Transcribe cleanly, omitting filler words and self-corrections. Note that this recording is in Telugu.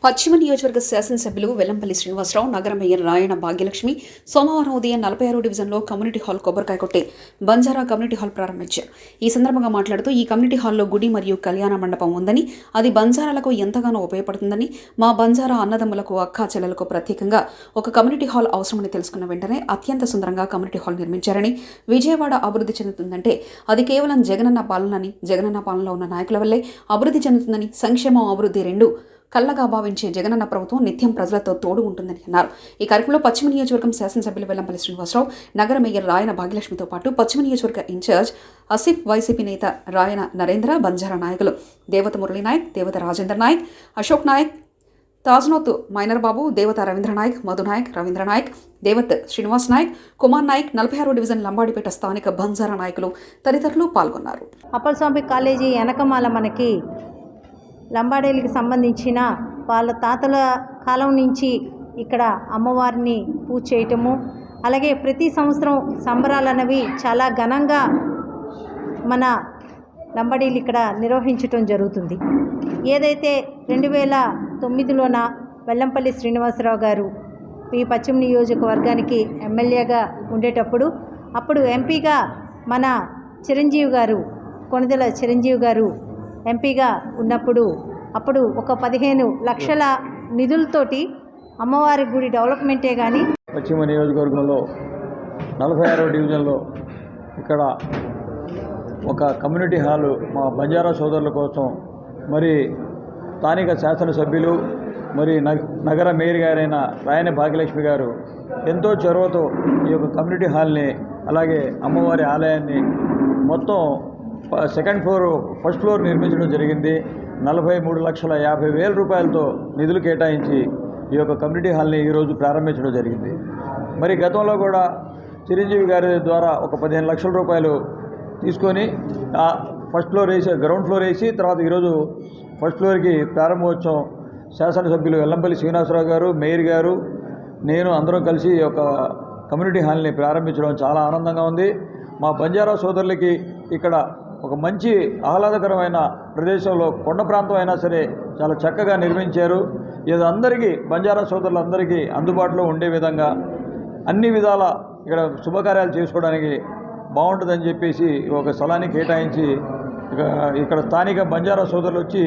పశ్చిమ నియోజకవర్గ శాసనసభ్యులు వెల్లంపల్లి శ్రీనివాసరావు, నగర మేయర్ రాయన భాగ్యలక్ష్మి సోమవారం ఉదయం 46 డివిజన్లో కమ్యూనిటీ హాల్ కొబ్బరికాయ కొట్టి బంజారా కమ్యూనిటీ హాల్ ప్రారంభించారు. ఈ సందర్భంగా మాట్లాడుతూ ఈ కమ్యూనిటీ హాల్లో గుడి మరియు కళ్యాణ మండపం ఉందని, అది బంజారాలకు ఎంతగానో ఉపయోగపడుతుందని, మా బంజారా అన్నదమ్ములకు అక్కా చెల్లెలకు ప్రత్యేకంగా ఒక కమ్యూనిటీ హాల్ అవసరమని తెలుసుకున్న వెంటనే అత్యంత సుందరంగా కమ్యూనిటీ హాల్ నిర్మించారని, విజయవాడ అభివృద్ధి చెందుతుందంటే అది కేవలం జగనన్న పాలనని, జగనన్న పాలనలో ఉన్న నాయకుల వల్లే అభివృద్ధి చెందుతుందని, సంక్షేమం అభివృద్ధి రెండు కళ్ళగా భావించే జగనన్న ప్రభుత్వం నిత్యం ప్రజలతో తోడు ఉంటుందని అన్నారు. ఈ కార్యక్రమంలో పశ్చిమ నియోజకవర్గం శాసనసభ్యులు వెల్లంపల్లి శ్రీనివాసరావు, నగర మేయర్ రాయన భాగ్యలక్ష్మితో పాటు పశ్చిమ నియోజకవర్గ ఇన్ఛార్జ్ ఆసిఫ్, వైసీపీ నేత రాయన నరేంద్ర, బంజారా నాయకులు దేవత మురళీ నాయక్, దేవత రాజేంద్ర నాయక్, అశోక్ నాయక్, తాజ్నోత్ మైనర్ బాబు, దేవత రవీంద్ర నాయక్, మధు నాయక్, రవీంద్ర నాయక్, దేవత్ శ్రీనివాస్ నాయక్, కుమార్ నాయక్, 46 డివిజన్ లంబాడిపేట స్థానిక బంజారా నాయకులు తదితరులు పాల్గొన్నారు. అప్పలస్వామి కాలేజీ వెనకమాల మనకి లంబాడీలకి సంబంధించిన వాళ్ళ తాతల కాలం నుంచి ఇక్కడ అమ్మవారిని పూజ చేయటము, అలాగే ప్రతి సంవత్సరం సంబరాలు అన్నవి చాలా ఘనంగా మన లంబాడీలు ఇక్కడ నిర్వహించటం జరుగుతుంది. ఏదైతే 2009లోన వెల్లంపల్లి శ్రీనివాసరావు గారు ఈ పశ్చిమ నియోజకవర్గానికి ఎమ్మెల్యేగా ఉండేటప్పుడు, అప్పుడు ఎంపీగా మన చిరంజీవి గారు, కొణిదెల చిరంజీవి గారు ఎంపీగా ఉన్నప్పుడు అప్పుడు ఒక 15 లక్షల నిధులతోటి అమ్మవారి గుడి డెవలప్మెంటే కానీ పశ్చిమ నియోజకవర్గంలో 46 డివిజన్లో ఇక్కడ ఒక కమ్యూనిటీ హాలు మా బంజారా సోదరుల కోసం మరి స్థానిక శాసనసభ్యులు మరి నగర మేయర్ గారైన రాయన భాగ్యలక్ష్మి గారు ఎంతో చొరవతో ఈ యొక్క కమ్యూనిటీ హాల్ని, అలాగే అమ్మవారి ఆలయాన్ని మొత్తం సెకండ్ ఫ్లోర్, ఫస్ట్ ఫ్లోర్ నిర్మించడం జరిగింది. 43,50,000 రూపాయలతో నిధులు కేటాయించి ఈ యొక్క కమ్యూనిటీ హాల్ని ఈరోజు ప్రారంభించడం జరిగింది. మరి గతంలో కూడా చిరంజీవి గారి ద్వారా ఒక 15 లక్షల రూపాయలు తీసుకొని ఫస్ట్ ఫ్లోర్ వేసి, గ్రౌండ్ ఫ్లోర్ వేసి, తర్వాత ఈరోజు ఫస్ట్ ఫ్లోర్కి ప్రారంభోత్సవం శాసనసభ్యులు వెల్లంపల్లి శ్రీనివాసరావు గారు, మేయర్ గారు, నేను అందరం కలిసి ఈ యొక్క కమ్యూనిటీ హాల్ని ప్రారంభించడం చాలా ఆనందంగా ఉంది. మా బంజారా సోదరులకి ఇక్కడ ఒక మంచి ఆహ్లాదకరమైన ప్రదేశంలో, కొండ ప్రాంతం అయినా సరే చాలా చక్కగా నిర్మించారు. ఇది అందరికీ, బంజారా సోదరులందరికీ అందుబాటులో ఉండే విధంగా అన్ని విధాల ఇక్కడ శుభకార్యాలు చేసుకోవడానికి బాగుంటుందని చెప్పేసి ఒక స్థలాన్ని కేటాయించి ఇక్కడ స్థానిక బంజారా సోదరులు వచ్చి